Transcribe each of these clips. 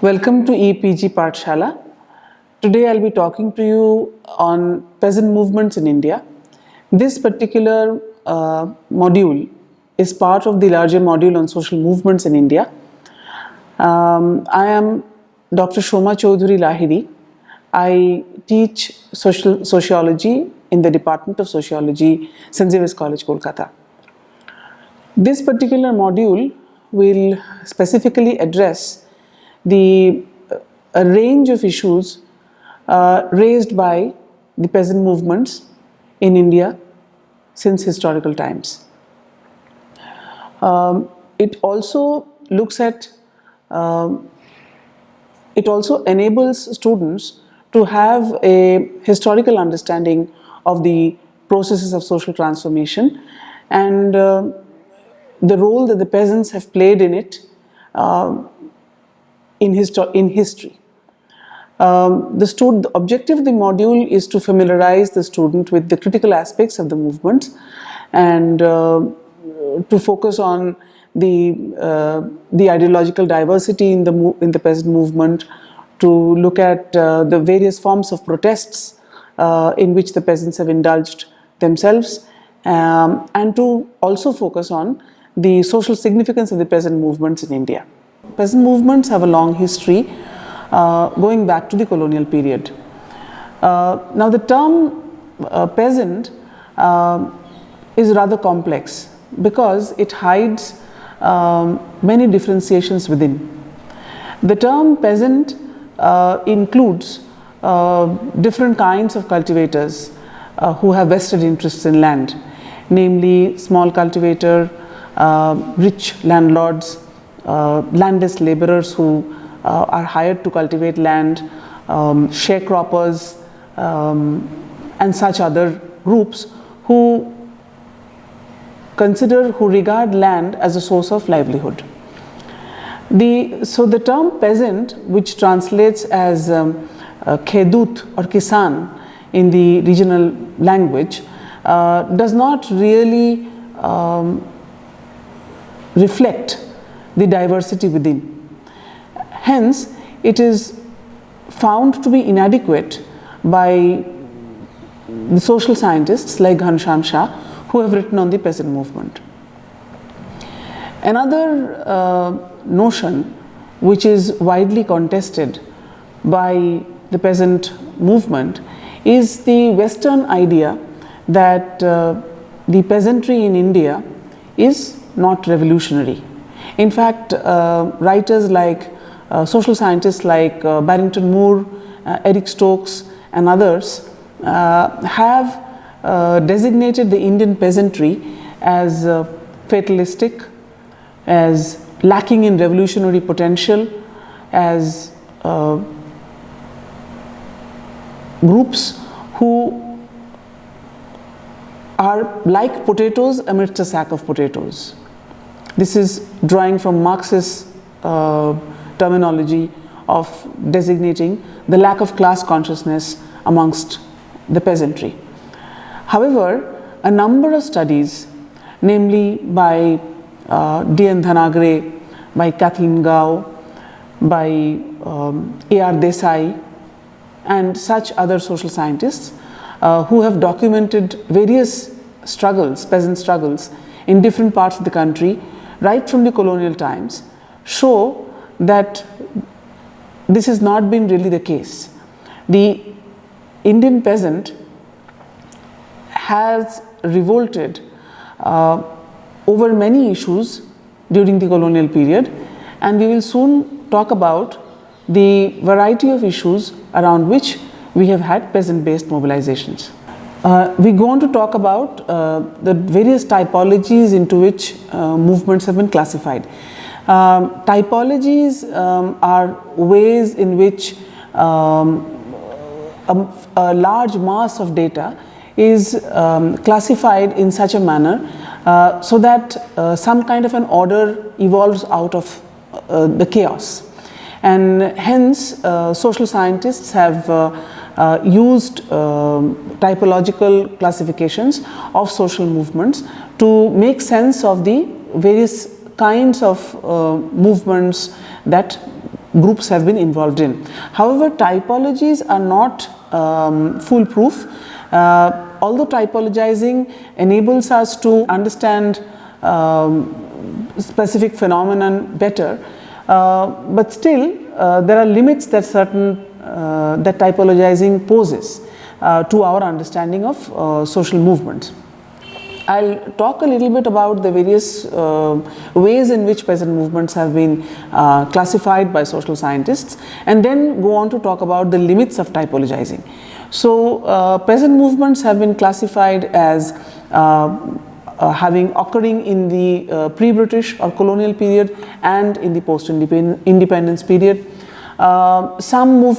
Welcome to EPG Pathshala. Today I'll be talking to you on peasant movements in India. This particular module is part of the larger module on social movements in India. I am Dr. Shoma Chaudhary Lahiri. I teach sociology in the Department of Sociology, St. Xavier's College, Kolkata. This particular module will specifically address a range of issues raised by the peasant movements in India since historical times. It also enables students to have a historical understanding of the processes of social transformation and the role that the peasants have played in it in history. The objective of the module is to familiarize the student with the critical aspects of the movement and to focus on the ideological diversity in the peasant movement, to look at the various forms of protests in which the peasants have indulged themselves, and to also focus on the social significance of the peasant movements in India. Peasant movements have a long history going back to the colonial period. Now the term peasant is rather complex because it hides many differentiations within. The term peasant includes different kinds of cultivators who have vested interests in land, namely small cultivator, rich landlords, landless laborers who are hired to cultivate land, sharecroppers, and such other groups who regard land as a source of livelihood. So the term peasant, which translates as khedut or kisan in the regional language, does not really reflect the diversity within. Hence, it is found to be inadequate by the social scientists like Ghanshyam Shah, who have written on the peasant movement. Another notion which is widely contested by the peasant movement is the Western idea that the peasantry in India is not revolutionary. In fact, writers like social scientists like Barrington Moore, Eric Stokes, and others have designated the Indian peasantry as fatalistic, as lacking in revolutionary potential, as groups who are like potatoes amidst a sack of potatoes. This is drawing from Marxist terminology of designating the lack of class consciousness amongst the peasantry. However, a number of studies, namely by D.N. Dhanagre, by Kathleen Gao, by A.R. Desai, and such other social scientists who have documented various struggles, peasant struggles, in different parts of the country, right from the colonial times, show that this has not been really the case. The Indian peasant has revolted over many issues during the colonial period, and we will soon talk about the variety of issues around which we have had peasant-based mobilizations. We go on to talk about the various typologies into which movements have been classified. Typologies are ways in which a large mass of data is classified in such a manner so that some kind of an order evolves out of the chaos. And hence, social scientists have used typological classifications of social movements to make sense of the various kinds of movements that groups have been involved in. However, typologies are not foolproof. Although typologizing enables us to understand specific phenomenon better, but still there are limits that that typologizing poses to our understanding of social movements. I'll talk a little bit about the various ways in which peasant movements have been classified by social scientists, and then go on to talk about the limits of typologizing. So peasant movements have been classified as occurring in the pre-British or colonial period and in the post-independence period. Some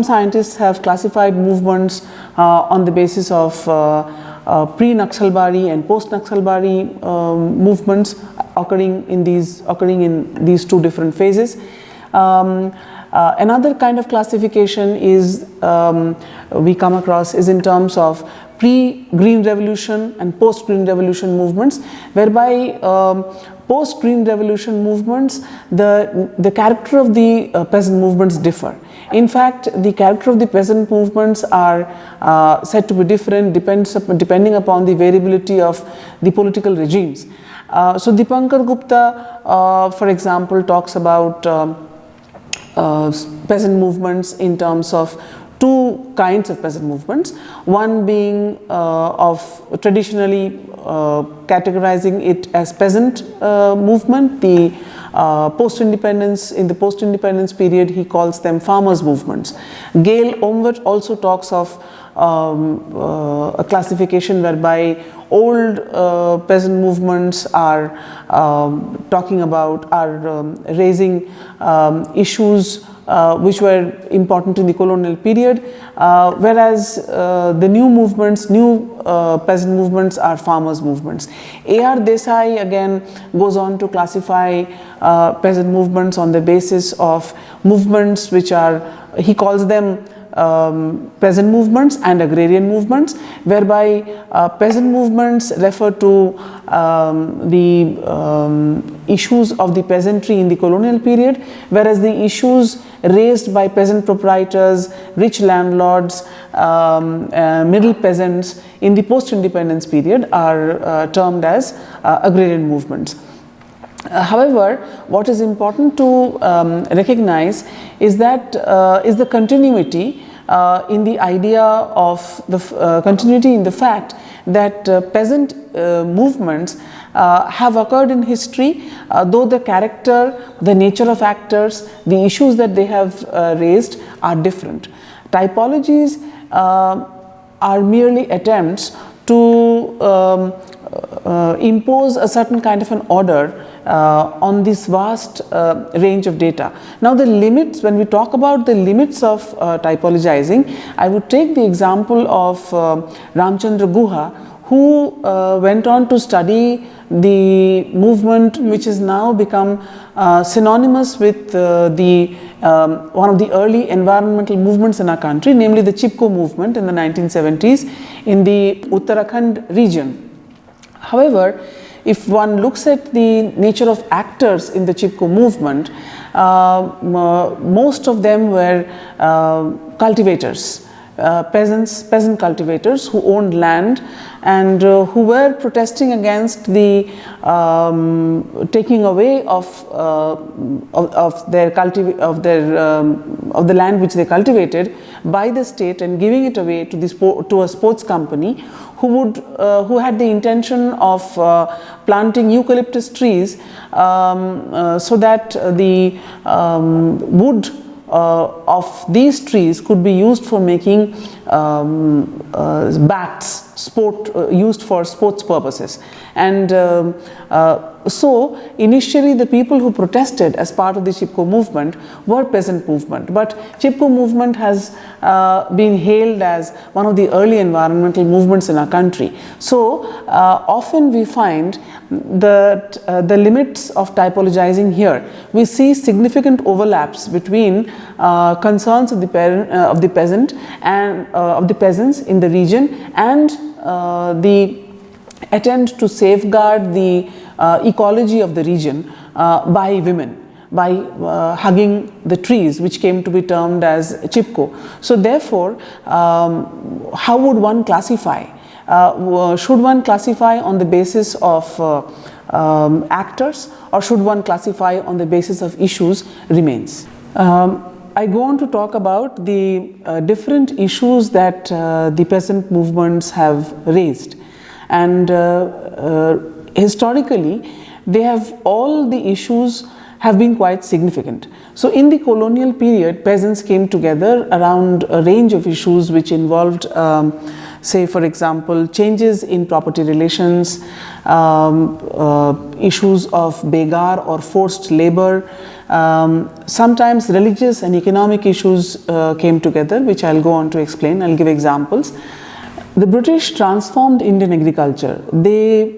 scientists have classified movements on the basis of pre-Naxalbari and post-Naxalbari movements occurring in these two different phases. Another kind of classification is we come across is in terms of pre-Green Revolution and post-Green Revolution movements, whereby post-Green Revolution movements, the character of the peasant movements differ. In fact, the character of the peasant movements are said to be different depending upon the variability of the political regimes. So Dipankar Gupta, for example, talks about peasant movements in terms of two kinds of peasant movements, one being of traditionally categorizing it as peasant movement, the in the post-independence period he calls them farmers movements. Gail Omwet also talks of a classification whereby old peasant movements are raising issues which were important in the colonial period, whereas the new peasant movements are farmers movements. A.R. Desai again goes on to classify peasant movements on the basis of movements which are, he calls them peasant movements and agrarian movements, whereby peasant movements refer to the issues of the peasantry in the colonial period, whereas the issues raised by peasant proprietors, rich landlords, middle peasants in the post-independence period are termed as agrarian movements. However, what is important to recognize is that is the continuity in the idea of the continuity in the fact that peasant movements have occurred in history, though the character, the nature of actors, the issues that they have raised are different. Typologies are merely attempts to impose a certain kind of an order on this vast range of data. Now the limits, when we talk about the limits of typologizing, I would take the example of Ramchandra Guha, who went on to study the movement which has now become synonymous with one of the early environmental movements in our country, namely the Chipko movement in the 1970s in the Uttarakhand region. However, if one looks at the nature of actors in the Chipko movement, most of them were cultivators, peasant cultivators who owned land and who were protesting against the taking away of the land which they cultivated by the state and giving it away to a sports company who had the intention of planting eucalyptus trees so that the wood of these trees could be used for making bats, used for sports purposes. And so initially the people who protested as part of the Chipko movement were peasant movement, but Chipko movement has been hailed as one of the early environmental movements in our country. So often we find that the limits of typologizing here, we see significant overlaps between concerns of the peasant and of the peasants in the region and the attempt to safeguard the ecology of the region by women. by hugging the trees, which came to be termed as chipko. So therefore, how would one classify? Should one classify on the basis of actors, or should one classify on the basis of issues remains? I go on to talk about the different issues that the peasant movements have raised, and historically they have, all the issues have been quite significant. So in the colonial period, peasants came together around a range of issues which involved say for example changes in property relations, issues of begar or forced labor, sometimes religious and economic issues came together, which I'll go on to explain. I'll give examples. The British transformed Indian agriculture. They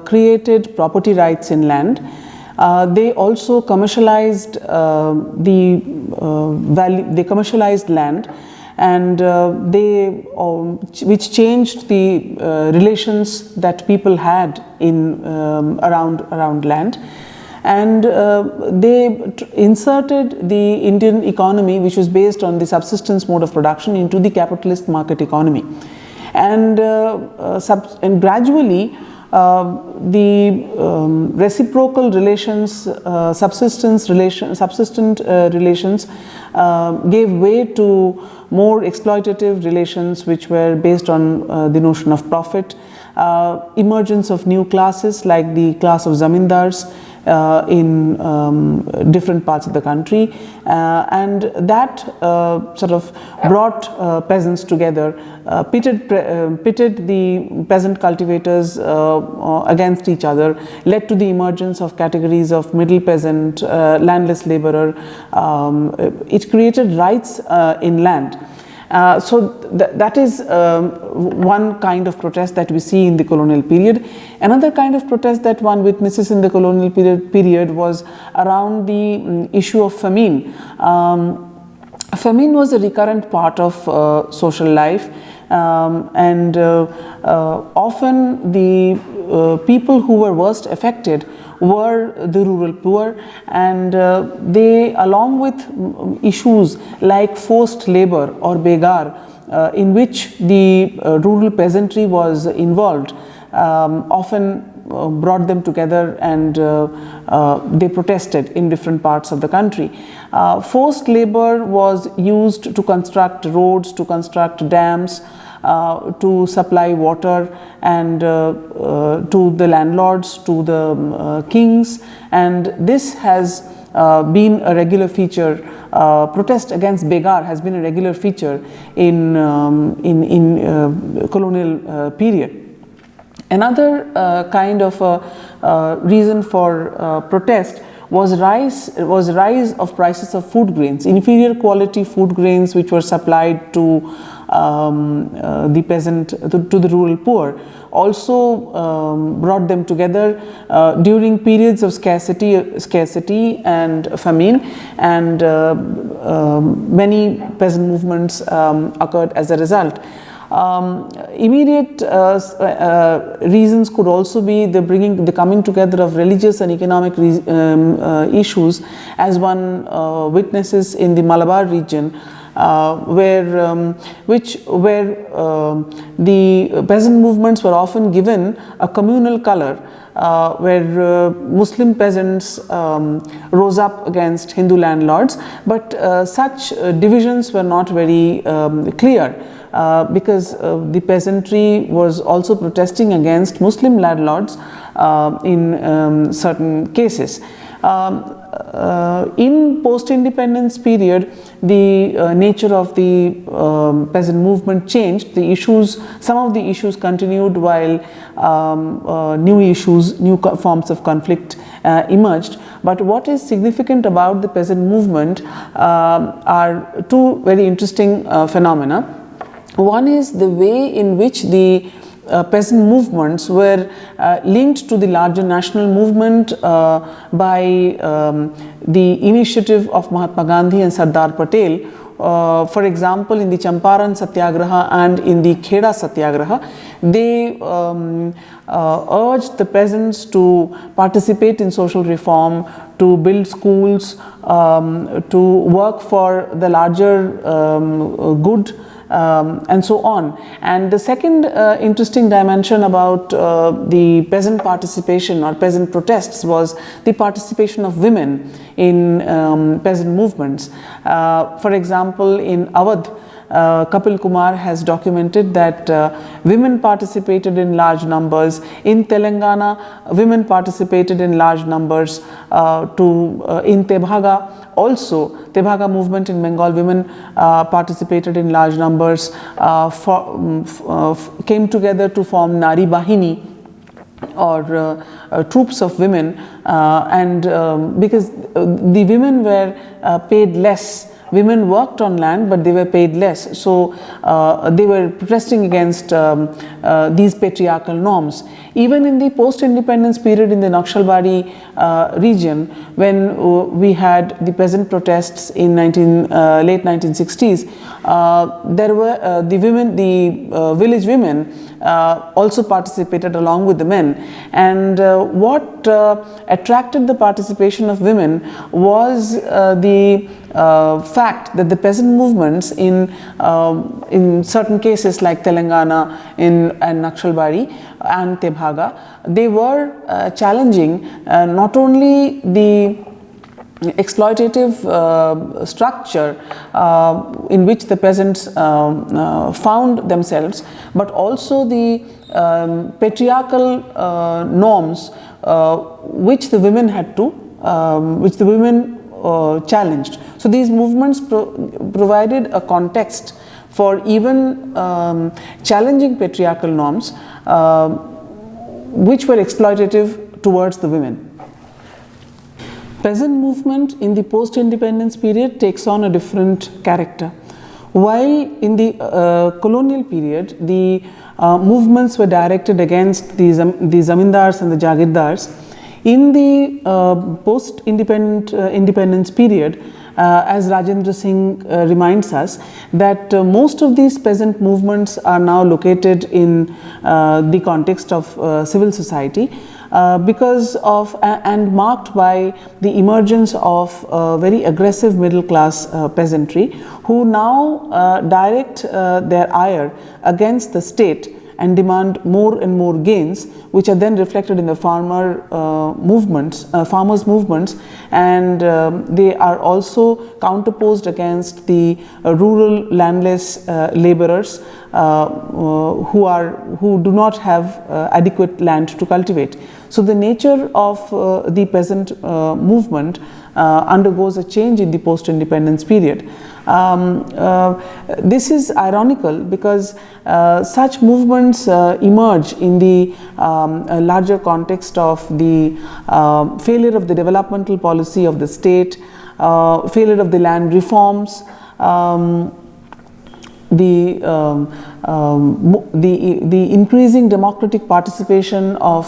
created property rights in land. They also commercialized they commercialized land, and which changed the relations that people had in around land, and they inserted the Indian economy, which was based on the subsistence mode of production, into the capitalist market economy, and gradually the reciprocal relations, subsistent relations gave way to more exploitative relations, which were based on the notion of profit, emergence of new classes like the class of zamindars in different parts of the country, and that sort of brought peasants together, pitted the peasant cultivators against each other, led to the emergence of categories of middle peasant, landless laborer. It created rights in land. So that is one kind of protest that we see in the colonial period. Another kind of protest that one witnesses in the colonial period was around the issue of famine. Famine was a recurrent part of social life, and often the people who were worst affected were the rural poor, and they, along with issues like forced labor or begar, in which the rural peasantry was involved, often brought them together, and they protested in different parts of the country. Forced labor was used to construct roads, to construct dams, to supply water, and to the landlords, to the kings, and this has been a regular feature. Protest against begar has been a regular feature in colonial period. Another kind of reason for protest was rise of prices of food grains, inferior quality food grains which were supplied to the peasant, to the rural poor, also brought them together during periods of scarcity and famine, and many peasant movements occurred as a result. Immediate reasons could also be the coming together of religious and economic issues, as one witnesses in the Malabar region, where the peasant movements were often given a communal color, where Muslim peasants rose up against Hindu landlords, but such divisions were not very clear, because the peasantry was also protesting against Muslim landlords in certain cases. In post-independence period, the nature of the peasant movement changed. The issues, some of the issues continued, while new forms of conflict emerged. But what is significant about the peasant movement are two very interesting phenomena. One is the way in which the peasant movements were linked to the larger national movement by the initiative of Mahatma Gandhi and Sardar Patel. For example, in the Champaran Satyagraha and in the Kheda Satyagraha, they urged the peasants to participate in social reform, to build schools, to work for the larger good, and so on. And the second interesting dimension about the peasant participation or peasant protests was the participation of women in peasant movements. For example, in Awadh, Kapil Kumar has documented that women participated in large numbers. In Telangana, women participated in large numbers. In Tebhaga, also Tebhaga movement in Bengal, women participated in large numbers, came together to form Nari Bahini, or troops of women, and because the women were paid less. Women worked on land, but they were paid less. So they were protesting against these patriarchal norms. Even in the post-independence period in the Naxalbari region, when we had the peasant protests in late 1960s, there were the women, the village women also participated along with the men. And what attracted the participation of women was the fact that the peasant movements in certain cases like Telangana and Naxalbari and Tebhaga, they were challenging not only the exploitative structure in which the peasants found themselves, but also the patriarchal norms which the women had to, which the women challenged. So these movements provided a context for even challenging patriarchal norms which were exploitative towards the women. Peasant movement in the post-independence period takes on a different character. While in the colonial period, the movements were directed against the zamindars and the jagirdars, in the post-independence period, as Rajendra Singh reminds us, that most of these peasant movements are now located in the context of civil society, because of and marked by the emergence of very aggressive middle class peasantry, who now direct their ire against the state and demand more and more gains, which are then reflected in the farmers movements, and they are also counterposed against the rural landless laborers who do not have adequate land to cultivate. So the nature of the peasant movement undergoes a change in the post-independence period. This is ironical because such movements emerge in the larger context of the failure of the developmental policy of the state, failure of the land reforms, the increasing democratic participation of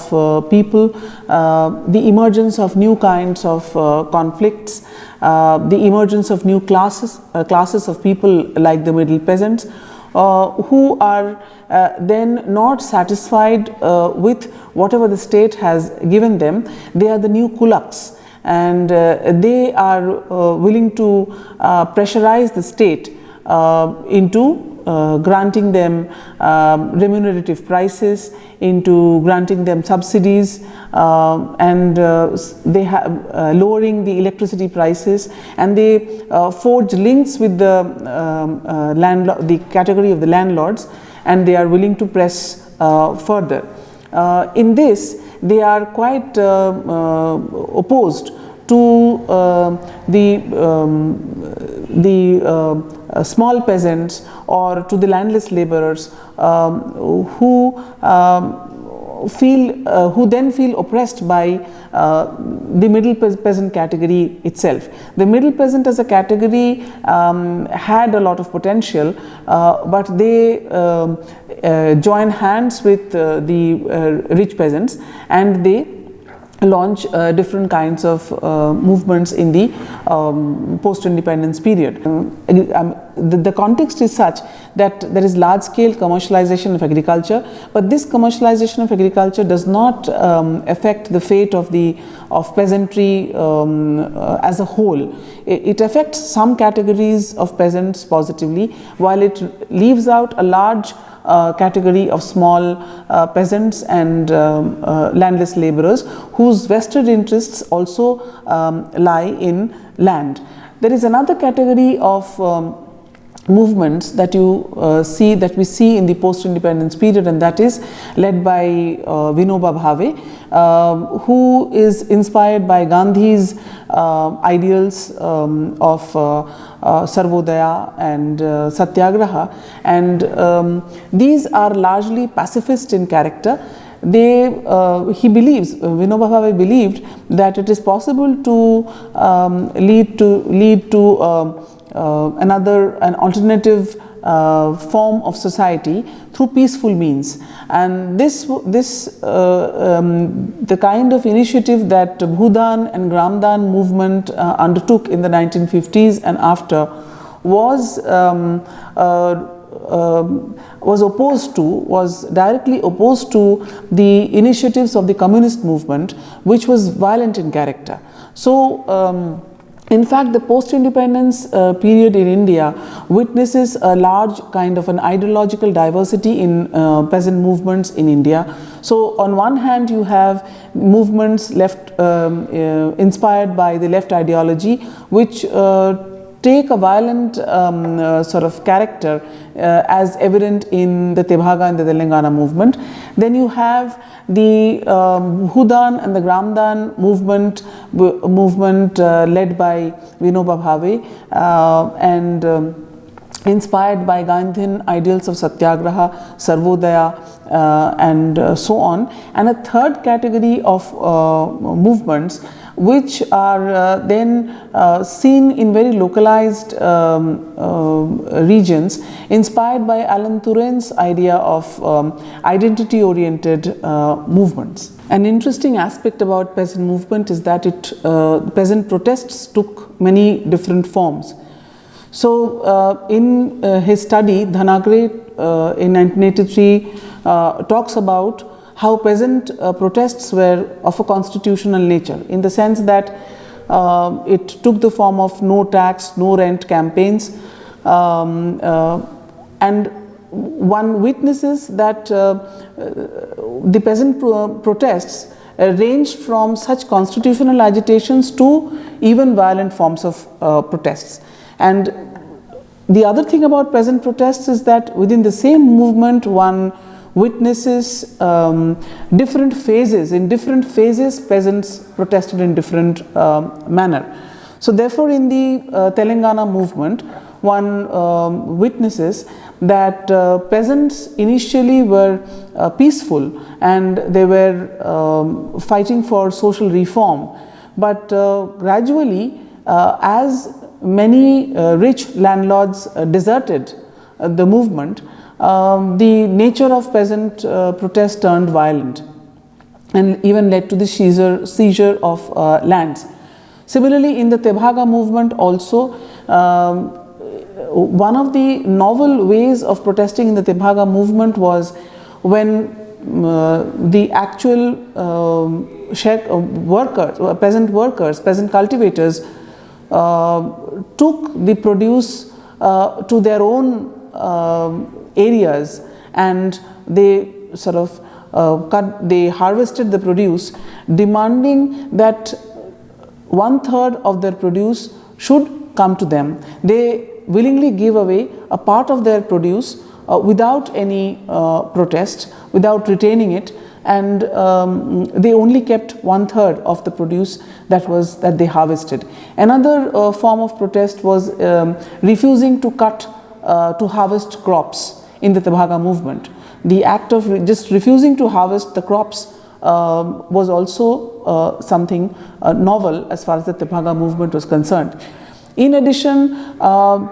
people, the emergence of new kinds of conflicts, the emergence of new classes of people like the middle peasants, who are then not satisfied with whatever the state has given them. They are the new kulaks, and they are willing to pressurize the state into granting them remunerative prices, into granting them subsidies, and they have lowering the electricity prices, and they forge links with the the category of the landlords, and they are willing to press further. In this, they are quite opposed to the small peasants or to the landless laborers who then feel oppressed by the middle peasant category itself. The middle peasant as a category had a lot of potential, but they join hands with the rich peasants, and they launch different kinds of movements in the post-independence period. The context is such that there is large-scale commercialization of agriculture, but this commercialization of agriculture does not affect the fate of peasantry as a whole. It affects some categories of peasants positively, while it leaves out a large category of small peasants and landless laborers whose vested interests also lie in land. There is another category of movements that we see in the post-independence period, and that is led by Vinoba Bhave, who is inspired by Gandhi's ideals of Sarvodaya and Satyagraha, and these are largely pacifist in character. Vinoba Bhave believed that it is possible to lead to an alternative form of society through peaceful means, and the kind of initiative that Bhudan and Gramdan movement undertook in the 1950s and after was directly opposed to the initiatives of the communist movement, which was violent in character. So in fact, the post-independence period in India witnesses a large kind of an ideological diversity in peasant movements in India. So on one hand, you have movements inspired by the left ideology, which take a violent sort of character as evident in the Tebhaga and the Telangana movement. Then you have the Bhudan and the Gramdan movement led by Vinoba Bhave and inspired by Gandhian ideals of Satyagraha, Sarvodaya, and so on. And a third category of movements which are then seen in very localized regions, inspired by Alan Turing's idea of identity-oriented movements. An interesting aspect about peasant movement is that peasant protests took many different forms. So in his study, Dhanagre in 1983 talks about how peasant protests were of a constitutional nature, in the sense that it took the form of no tax, no rent campaigns, and one witnesses that the peasant protests ranged from such constitutional agitations to even violent forms of protests. And the other thing about peasant protests is that within the same movement one witnesses different phases. In different phases, peasants protested in different manner. So therefore, in the Telangana movement, one witnesses that peasants initially were peaceful and they were fighting for social reform, but gradually as many rich landlords deserted the movement, the nature of peasant protest turned violent and even led to the seizure of lands. Similarly, in the Tebhaga movement also, one of the novel ways of protesting in the Tebhaga movement was when the actual peasant workers, peasant cultivators took the produce to their own areas, and they sort of they harvested the produce, demanding that 1/3 of their produce should come to them. They willingly give away a part of their produce without any protest, without retaining it, and they only kept 1/3 of the produce that they harvested. Another form of protest was refusing to harvest crops in the Tebhaga movement. The act of just refusing to harvest the crops was also something novel as far as the Tebhaga movement was concerned. In addition,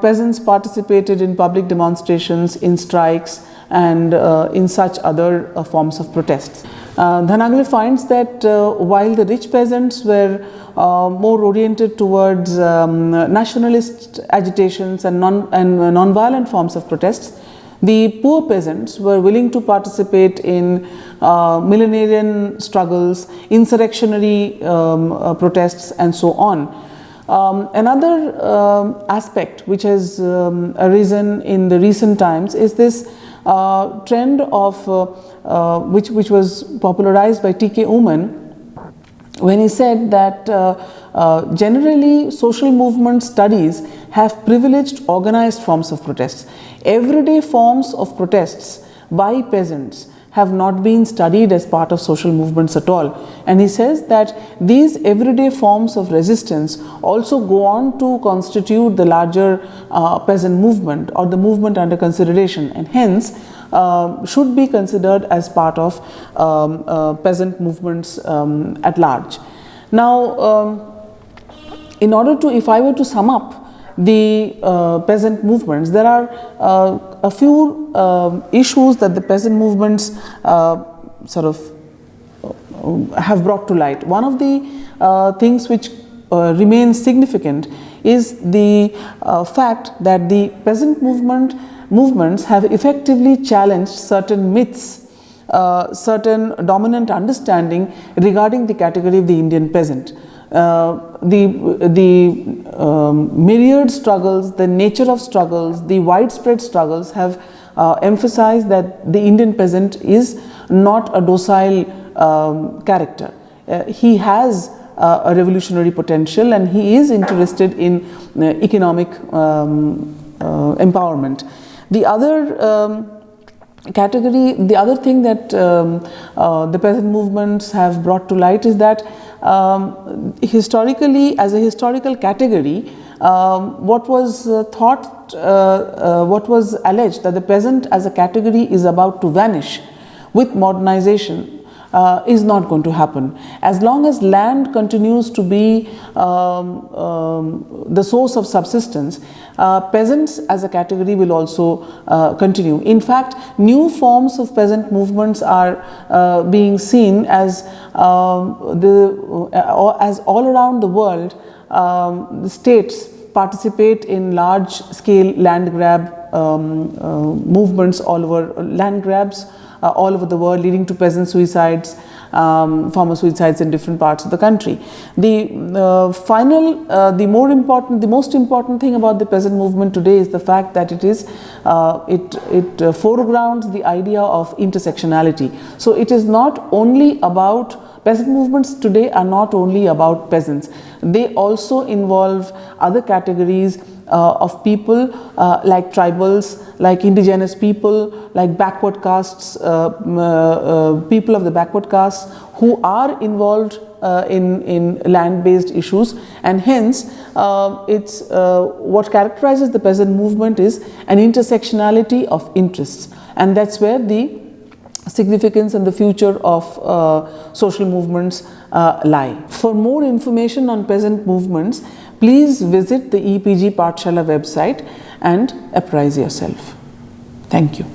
peasants participated in public demonstrations, in strikes, and in such other forms of protests. Dhanagale finds that while the rich peasants were more oriented towards nationalist agitations and non-violent forms of protests, the poor peasants were willing to participate in millenarian struggles, insurrectionary protests, and so on. Another aspect which has arisen in the recent times is this trend of which was popularized by T.K. Uman, when he said that generally social movement studies have privileged organized forms of protests. Everyday forms of protests by peasants have not been studied as part of social movements at all. And he says that these everyday forms of resistance also go on to constitute the larger peasant movement or the movement under consideration, and hence should be considered as part of peasant movements at large. Now, in order to, if I were to sum up the peasant movements, there are a few issues that the peasant movements sort of have brought to light. One of the things which remains significant is the fact that the peasant movements have effectively challenged certain myths, certain dominant understanding regarding the category of the Indian peasant. The myriad struggles, the nature of struggles, the widespread struggles have emphasized that the Indian peasant is not a docile character. He has a revolutionary potential, and he is interested in economic empowerment. The other category, the other thing that the peasant movements have brought to light is that historically, as a historical category, what was thought, what was alleged, that the peasant as a category is about to vanish with modernization, is not going to happen. As long as land continues to be the source of subsistence, peasants as a category will also continue. In fact, new forms of peasant movements are being seen as all around the world. The states participate in large scale land grab movements all over, land grabs all over the world, leading to peasant suicides, farmer suicides in different parts of the country. The most important thing about the peasant movement today is the fact that it foregrounds the idea of intersectionality. So it is not only about, peasant movements today are not only about peasants. They also involve other categories of people like tribals, like indigenous people, like backward castes, people of the backward castes who are involved in land-based issues, and hence what characterizes the peasant movement is an intersectionality of interests, and that's where the significance and the future of social movements lie. For more information on peasant movements, please visit the EPG Pathshala website and apprise yourself. Thank you.